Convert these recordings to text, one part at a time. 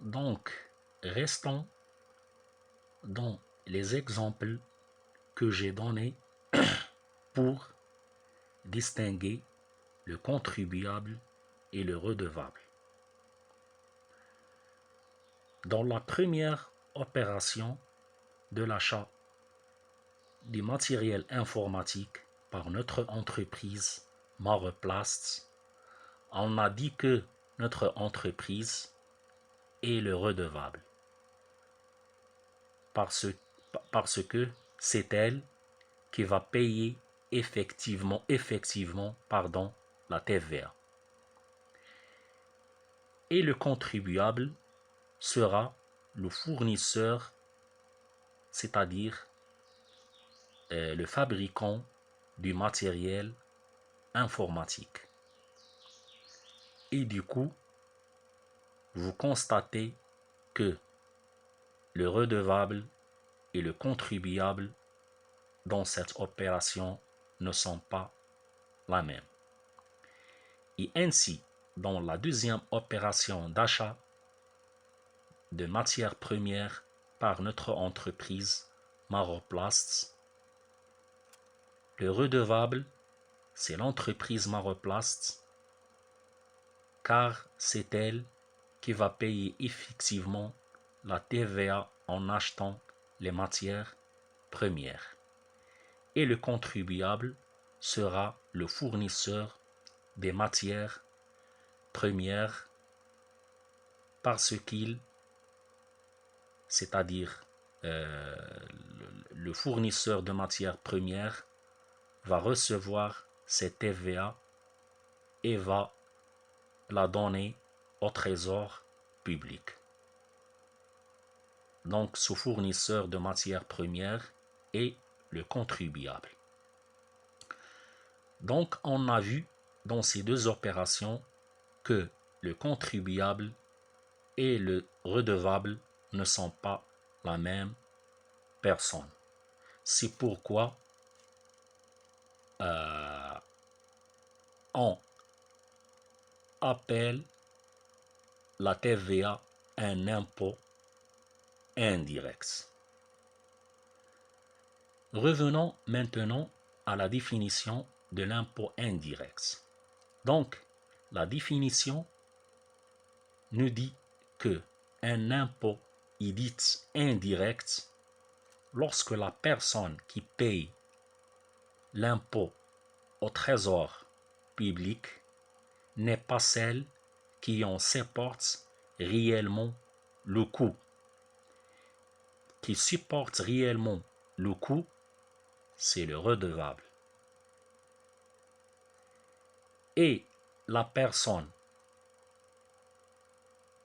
Donc, restons dans les exemples que j'ai donnés pour distinguer le contribuable et le redevable. Dans la première opération de l'achat du matériel informatique par notre entreprise Mareplast, on a dit que notre entreprise est le redevable parce que c'est elle qui va payer effectivement la TVA. Et le contribuable sera le fournisseur, c'est-à-dire le fabricant du matériel informatique. Et du coup, vous constatez que le redevable et le contribuable dans cette opération ne sont pas la même. Et ainsi, dans la deuxième opération d'achat de matières premières par notre entreprise Mareplast, le redevable, c'est l'entreprise Mareplast, car c'est elle qui va payer effectivement la TVA en achetant les matières premières. Et le contribuable sera le fournisseur des matières premières parce qu'il, c'est-à-dire le fournisseur de matières premières va recevoir cette TVA et va la donner au trésor public. Donc, ce fournisseur de matières premières est le contribuable. Donc, on a vu dans ces deux opérations que le contribuable et le redevable ne sont pas la même personne. C'est pourquoi on appelle la TVA un impôt indirect. Revenons maintenant à la définition de l'impôt indirect. Donc, la définition nous dit que un impôt est dit indirect lorsque la personne qui paye l'impôt au trésor public n'est pas celle qui en supporte réellement le coût. Qui supporte réellement le coût, c'est le redevable. Et la personne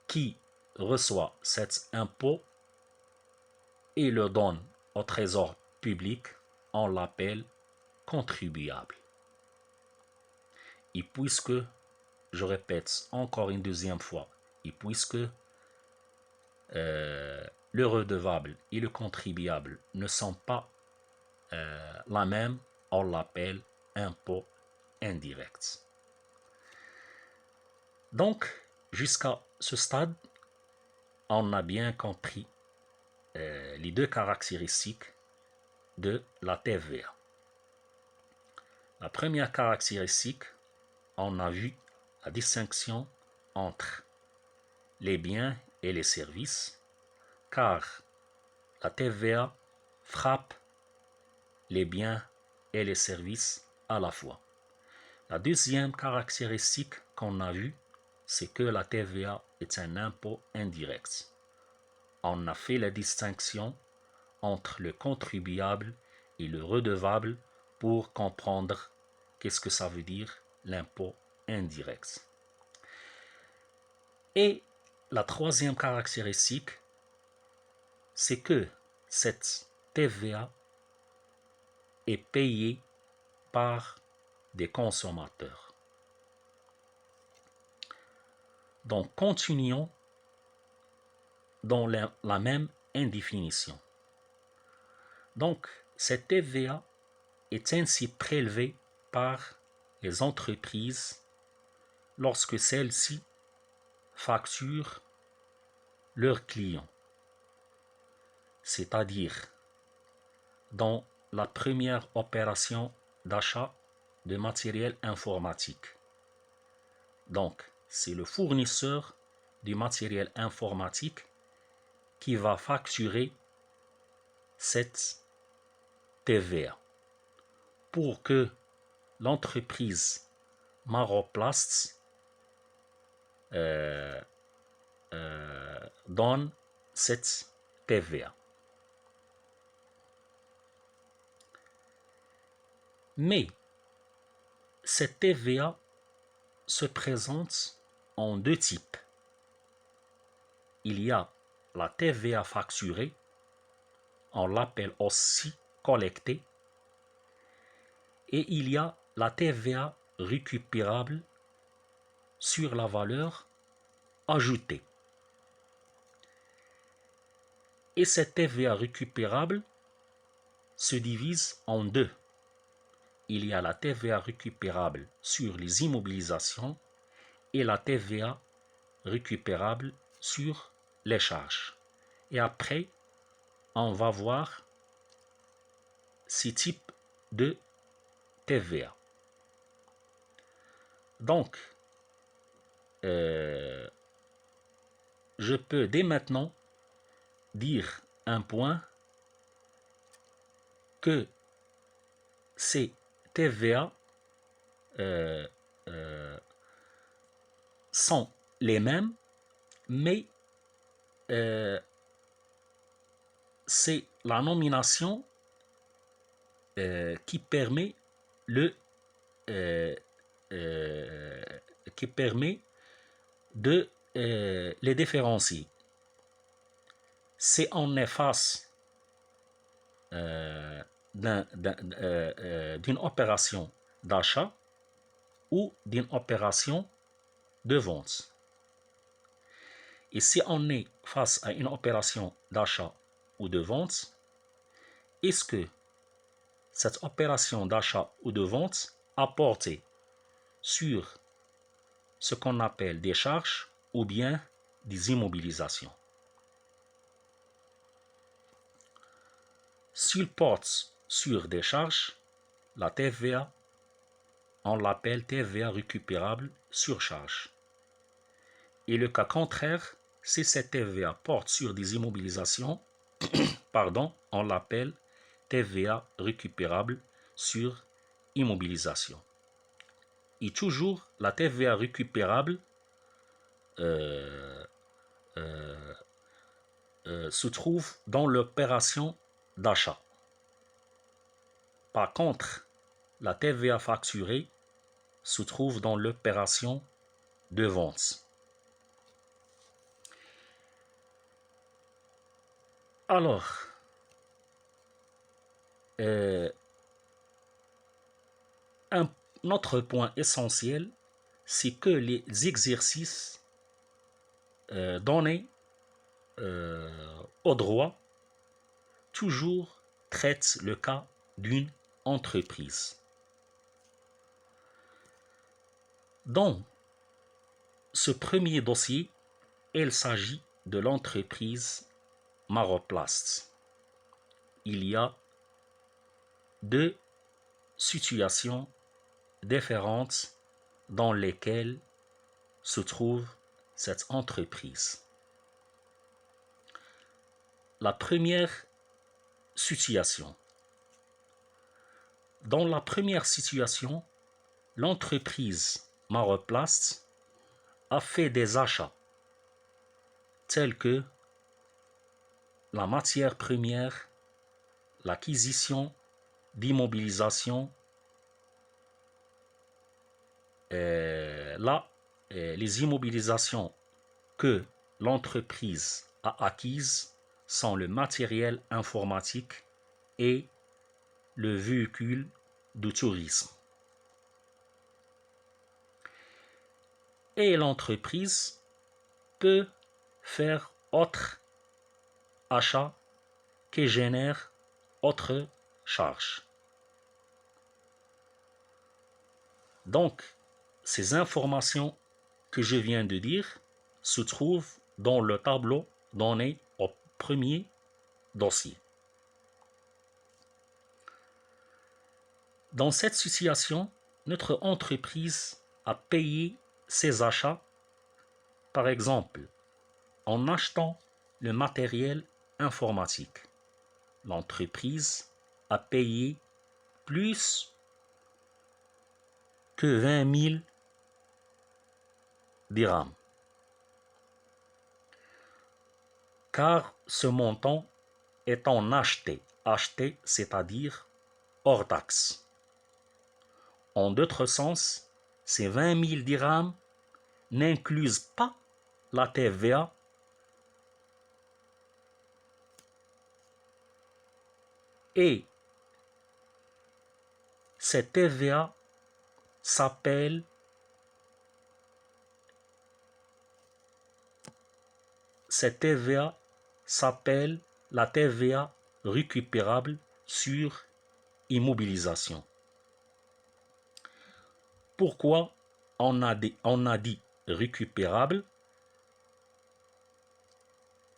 qui reçoit cet impôt et le donne au trésor public, on l'appelle contribuable. Et puisque, je répète encore une deuxième fois, et puisque le redevable et le contribuable ne sont pas la même, on l'appelle impôt indirect. Donc, jusqu'à ce stade, on a bien compris les deux caractéristiques de la TVA. La première caractéristique, on a vu la distinction entre les biens et les services, car la TVA frappe les biens et les services à la fois. La deuxième caractéristique qu'on a vue, c'est que la TVA est un impôt indirect. On a fait la distinction entre le contribuable et le redevable pour comprendre qu'est-ce que ça veut dire l'impôt indirect. Et la troisième caractéristique, c'est que cette TVA est payée par des consommateurs. Donc, continuons dans la même indéfinition. Donc, cette TVA est ainsi prélevée par les entreprises lorsque celles-ci facturent leurs clients, c'est-à-dire dans la première opération d'achat de matériel informatique. Donc, c'est le fournisseur du matériel informatique qui va facturer cette TVA pour que l'entreprise Maroplast donne cette TVA. Mais cette TVA se présente en deux types. Il y a la TVA facturée, on l'appelle aussi collectée, et il y a la TVA récupérable sur la valeur ajoutée. Et cette TVA récupérable se divise en deux. Il y a la TVA récupérable sur les immobilisations et la TVA récupérable sur les charges. Et après, on va voir ces types de TVA. Donc, je peux dès maintenant dire un point que ces TVA sont les mêmes, mais c'est la nomination qui permet de les différencier. C'est on est face d'une opération d'achat ou d'une opération de vente. Et si on est face à une opération d'achat ou de vente, est-ce que cette opération d'achat ou de vente a porté sur ce qu'on appelle des charges ou bien des immobilisations? S'il porte sur des charges, la TVA, on l'appelle TVA récupérable sur charge. Et le cas contraire, si cette TVA porte sur des immobilisations, on l'appelle TVA récupérable sur immobilisation. Et toujours, la TVA récupérable se trouve dans l'opération d'achat. Par contre, la TVA facturée se trouve dans l'opération de vente. Alors, un autre point essentiel, c'est que les exercices donnés au droit toujours traitent le cas d'une entreprise. Dans ce premier dossier, il s'agit de l'entreprise Maroplast. Il y a deux situations différentes dans lesquelles se trouve cette entreprise. La première situation. Dans la première situation, l'entreprise Maroplast a fait des achats tels que la matière première, l'acquisition d'immobilisation, les immobilisations que l'entreprise a acquises sont le matériel informatique et le véhicule de tourisme. Et l'entreprise peut faire autre achat qui génère autre charge. Donc, ces informations que je viens de dire se trouvent dans le tableau donné au premier dossier. Dans cette situation, notre entreprise a payé ses achats, par exemple, en achetant le matériel informatique. L'entreprise a payé plus que 20 000 dirhams, car ce montant étant acheté, c'est-à-dire hors taxe. En d'autres sens, ces 20 000 dirhams n'inclusent pas la TVA et cette TVA s'appelle la TVA récupérable sur immobilisation. Pourquoi on a dit récupérable?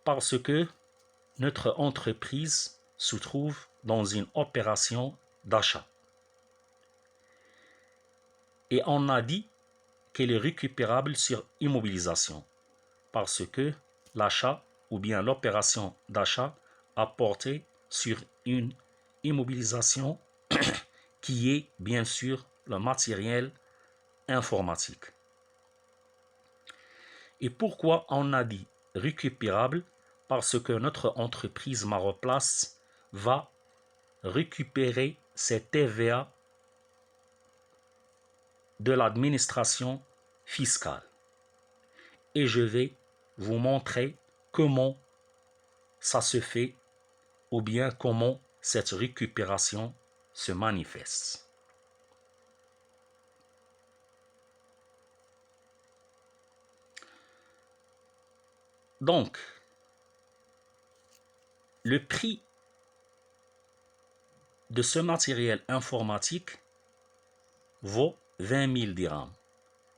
Parce que notre entreprise se trouve dans une opération d'achat. Et on a dit qu'elle est récupérable sur immobilisation parce que l'achat ou bien l'opération d'achat a porté sur une immobilisation qui est bien sûr le matériel informatique. Et pourquoi on a dit récupérable? Parce que notre entreprise Maroplace va récupérer cette TVA de l'administration fiscale. Et je vais vous montrer comment ça se fait ou bien comment cette récupération se manifeste. Donc, le prix de ce matériel informatique vaut 20 000 dirhams.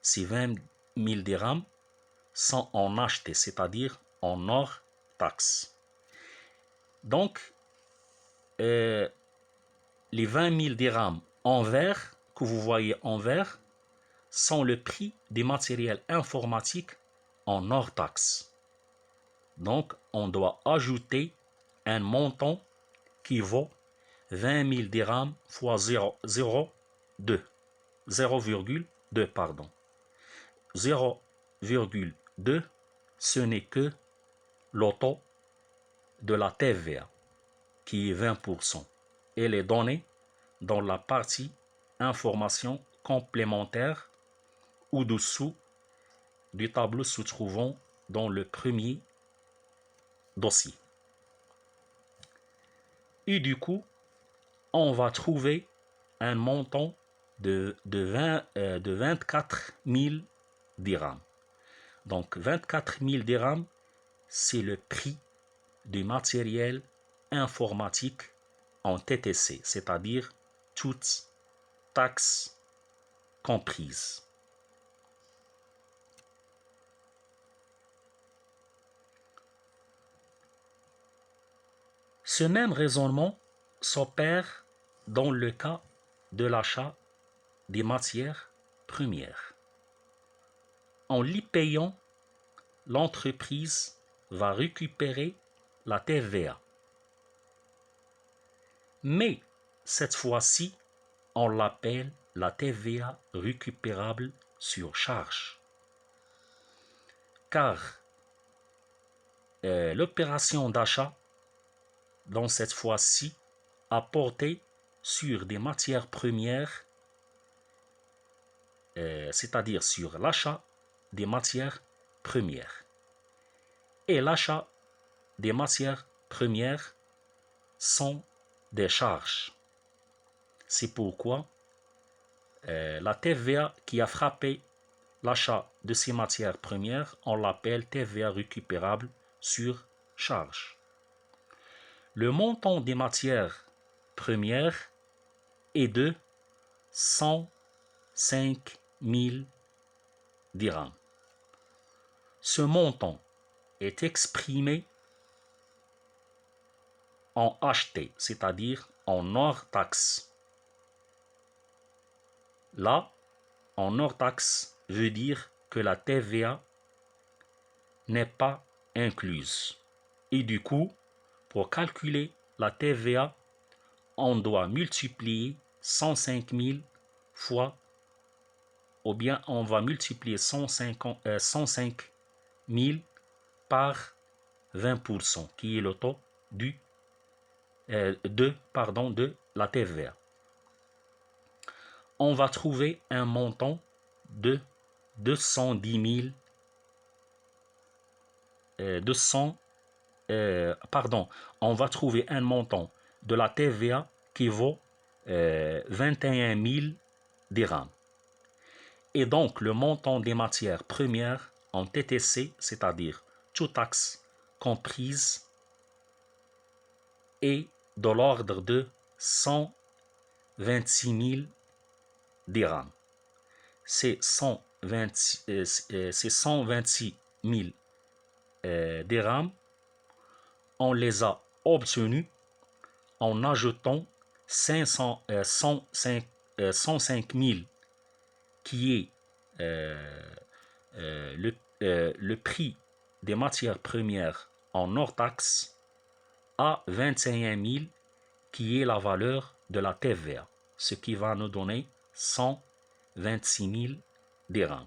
Ces 20 000 dirhams sont en acheté, c'est-à-dire en hors taxe. Donc, les 20 000 dirhams en vert, que vous voyez en vert, sont le prix des matériels informatiques en hors taxe. Donc, on doit ajouter un montant qui vaut 20 000 dirhams fois 0,2. 0,2, pardon. 0,2, ce n'est que le taux de la TVA, qui est 20%. Elle est donnée dans la partie information complémentaire au-dessous du tableau se trouvant dans le premier dossier. Et du coup, on va trouver un montant de 24 000 dirhams. Donc 24 000 dirhams, c'est le prix du matériel informatique en TTC, c'est-à-dire toutes taxes comprises. Ce même raisonnement s'opère dans le cas de l'achat des matières premières. En l'y payant, l'entreprise va récupérer la TVA. Mais cette fois-ci, on l'appelle la TVA récupérable sur charge. Car l'opération d'achat, dans cette fois-ci, a porté sur des matières premières, c'est-à-dire sur l'achat des matières premières. Et l'achat des matières premières sont des charges. C'est pourquoi la TVA qui a frappé l'achat de ces matières premières, on l'appelle TVA récupérable sur charge. Le montant des matières premières est de 105 000 dirhams. Ce montant est exprimé en HT, c'est-à-dire en hors taxe. Là, en hors taxe veut dire que la TVA n'est pas incluse. Et du coup, pour calculer la TVA, on doit multiplier 105 000 fois, ou bien on va multiplier 105 000 par 20%, qui est le taux de la TVA. On va trouver un montant de 210 000, on va trouver un montant de la TVA qui vaut 21 000 dirhams. Et donc, le montant des matières premières en TTC, c'est-à-dire toute taxe comprise, est de l'ordre de 126 000 dirhams. Ces 126 000 dirhams, on les a obtenus en ajoutant 105 000 qui est le prix des matières premières en hors taxe à 21 000 qui est la valeur de la TVA, ce qui va nous donner 126 000 dirhams.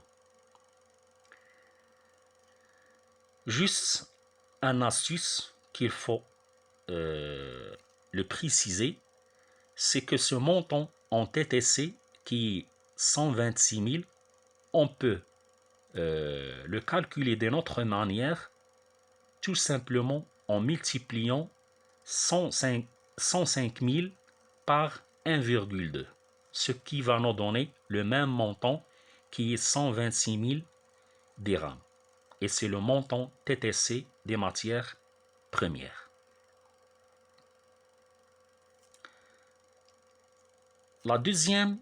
Juste un astuce qu'il faut le préciser, c'est que ce montant en TTC qui est 126 000, on peut le calculer d'une autre manière, tout simplement en multipliant 105 000 par 1,2, ce qui va nous donner le même montant qui est 126 000 dirhams. Et c'est le montant TTC des matières premières. La deuxième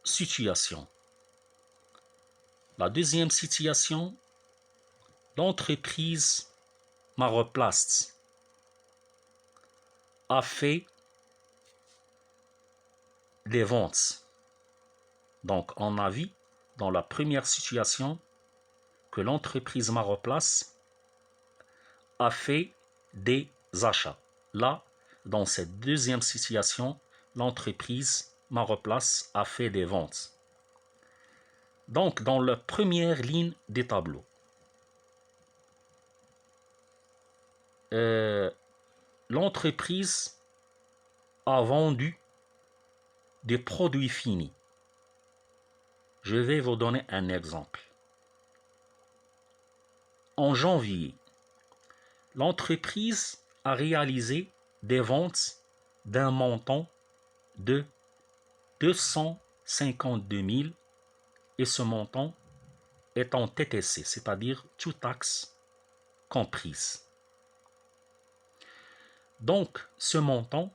situation, l'entreprise Maroplast a fait des ventes. Donc, on a vu dans la première situation que l'entreprise Maroplast a fait des achats. Là, dans cette deuxième situation, l'entreprise Maroplast a fait des ventes. Donc, dans la première ligne des tableaux, l'entreprise a vendu des produits finis. Je vais vous donner un exemple. En janvier, l'entreprise a réalisé des ventes d'un montant de 252 000 et ce montant est en TTC, c'est-à-dire toute taxe comprise. Donc, ce montant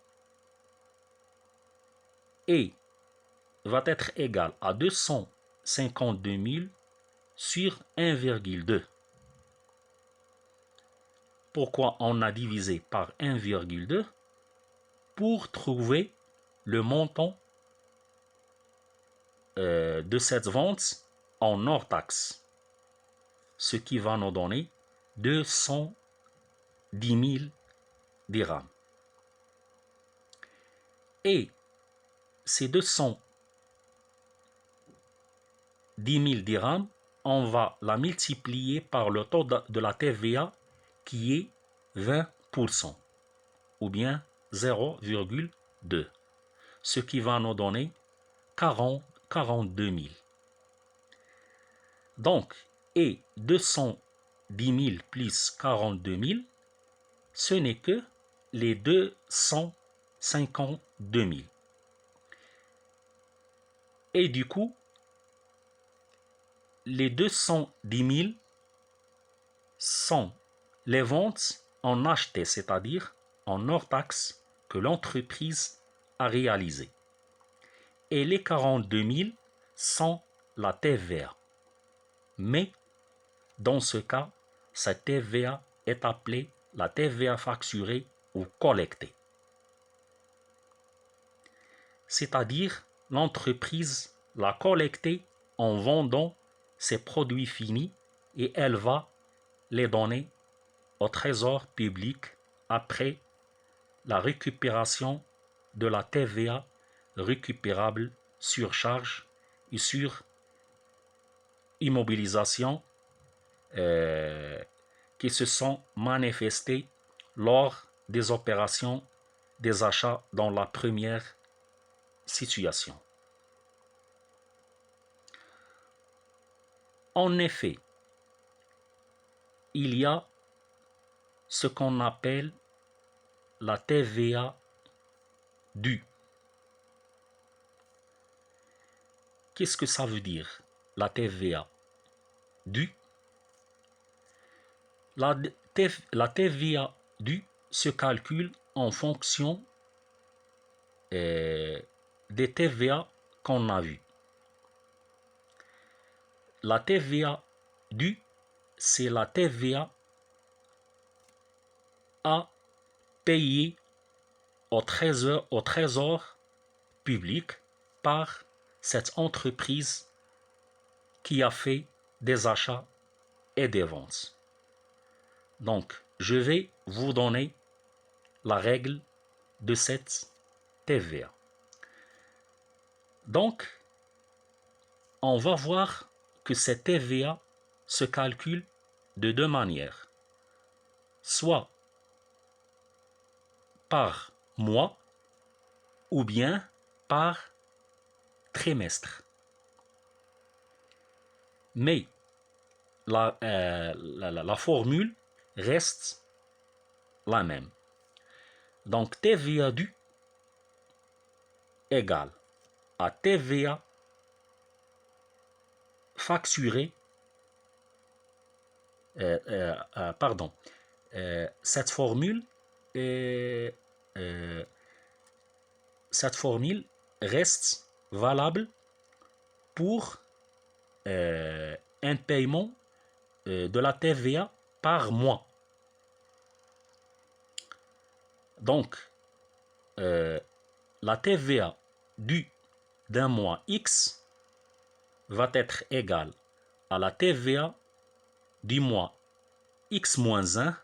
va être égal à 252 000 sur 1,2. Pourquoi on a divisé par 1,2? Pour trouver le montant de cette vente en hors taxe, ce qui va nous donner 210 000 dirhams. Et ces 210 000 dirhams, on va la multiplier par le taux de la TVA qui est 20% ou bien 0,2, ce qui va nous donner 42 000. Donc, et 210 000 plus 42 000, ce n'est que les 252 000. Et du coup, les 210 000 sont les ventes en acheté, c'est-à-dire en hors taxe que l'entreprise a réalisé. Et les 42 000 sont la TVA. Mais dans ce cas, cette TVA est appelée la TVA facturée ou collectée. C'est-à-dire, l'entreprise l'a collectée en vendant ses produits finis et elle va les donner au trésor public après la récupération de la TVA récupérable sur charge et sur immobilisation qui se sont manifestées lors des opérations des achats dans la première situation. En effet, il y a ce qu'on appelle la TVA due. Qu'est-ce que ça veut dire, la TVA due? La TVA due se calcule en fonction des TVA qu'on a vus. La TVA due, c'est la TVA à payer au trésor public par cette entreprise qui a fait des achats et des ventes. Donc, je vais vous donner la règle de cette TVA. Donc, on va voir que cette TVA se calcule de deux manières. Soit par mois ou bien par trimestre. Mais la formule reste la même. Donc TVA due égale à TVA facturée, cette formule reste valable pour un paiement de la TVA par mois. Donc, la TVA due d'un mois X va être égale à la TVA du mois X-1,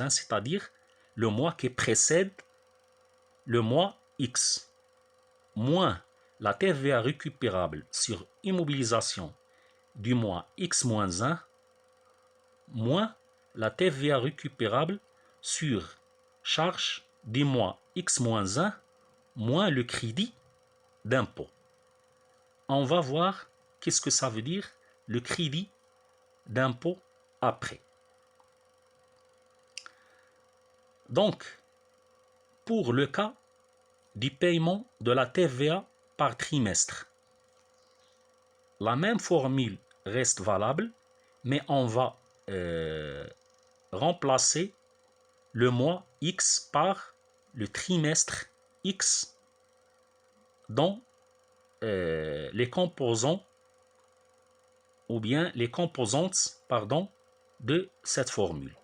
c'est-à-dire le mois qui précède le mois X, moins la TVA récupérable sur immobilisation du mois X-1, moins la TVA récupérable sur charge du mois X-1, moins le crédit d'impôt. On va voir qu'est-ce que ça veut dire le crédit d'impôt après. Donc, pour le cas du paiement de la TVA par trimestre, la même formule reste valable, mais on va remplacer le mois X par le trimestre X dont les composants ou bien les composantes de cette formule.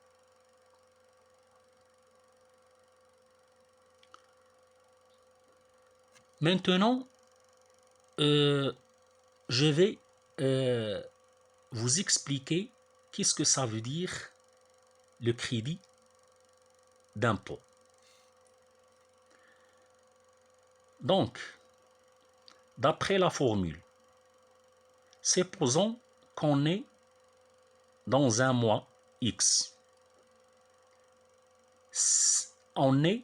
Maintenant, je vais vous expliquer qu'est-ce que ça veut dire le crédit d'impôt. Donc, d'après la formule, supposons qu'on est dans un mois X. On est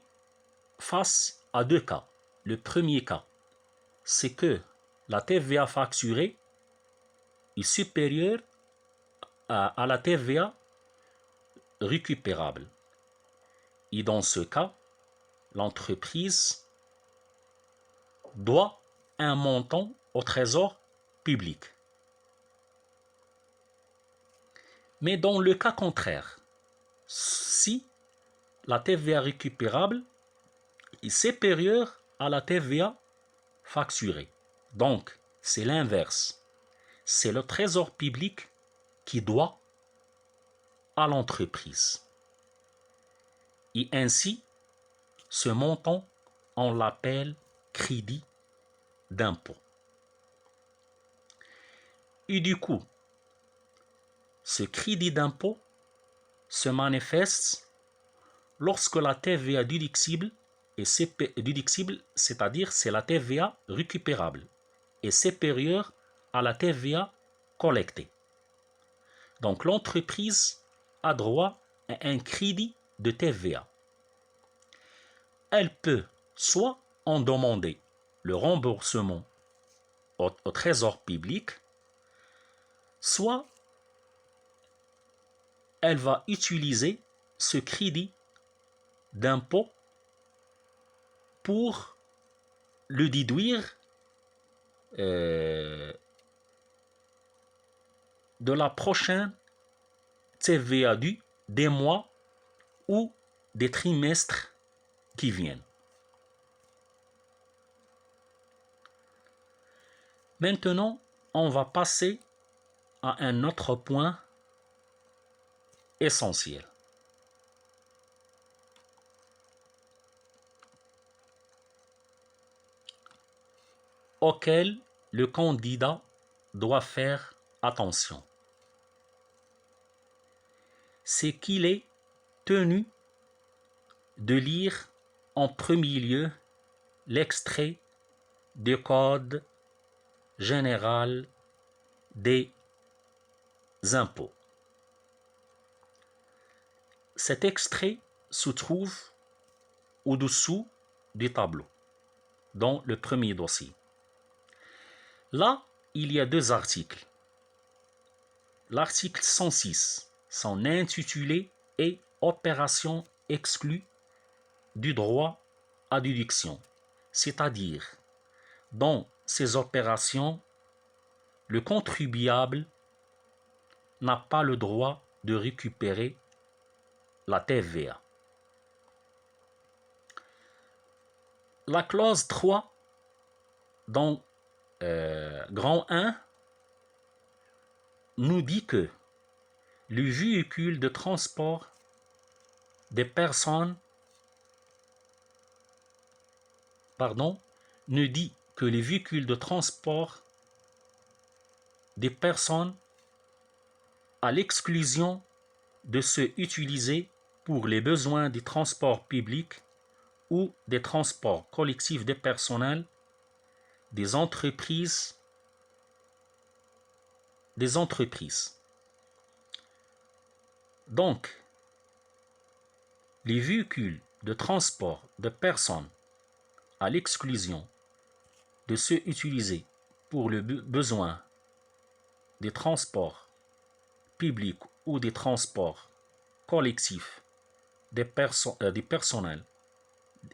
face à deux cas. Le premier cas, c'est que la TVA facturée est supérieure à la TVA récupérable. Et dans ce cas, l'entreprise doit un montant au trésor public. Mais dans le cas contraire, si la TVA récupérable est supérieure à la TVA facturée, donc c'est l'inverse. C'est le trésor public qui doit à l'entreprise. Et ainsi, ce montant, on l'appelle crédit d'impôt. Et du coup, ce crédit d'impôt se manifeste lorsque la TVA déductible est déductible, c'est-à-dire c'est la TVA récupérable, est supérieure à la TVA collectée. Donc l'entreprise a droit à un crédit de TVA. Elle peut soit en demander le remboursement au trésor public, soit elle va utiliser ce crédit d'impôt pour le déduire de la prochaine TVA due des mois ou des trimestres qui viennent. Maintenant, on va passer à un autre point essentiel. Auquel le candidat doit faire attention. C'est qu'il est tenu de lire en premier lieu l'extrait du Code général des impôts. Cet extrait se trouve au-dessous du tableau, dans le premier dossier. Là, il y a deux articles. L'article 106, son intitulé est « Opération exclue du droit à déduction », c'est-à-dire, dans ces opérations, le contribuable n'a pas le droit de récupérer la TVA. La clause 3, dans grand 1, nous dit que le véhicule de transport des personnes, nous dit que les véhicules de transport des personnes, à l'exclusion de ceux utilisés pour les besoins des transports publics ou des transports collectifs des personnels, des entreprises. Donc, les véhicules de transport de personnes, à l'exclusion de ceux utilisés pour le besoin des transports publics ou des transports collectifs des personnels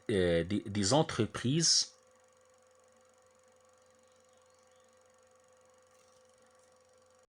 des entreprises,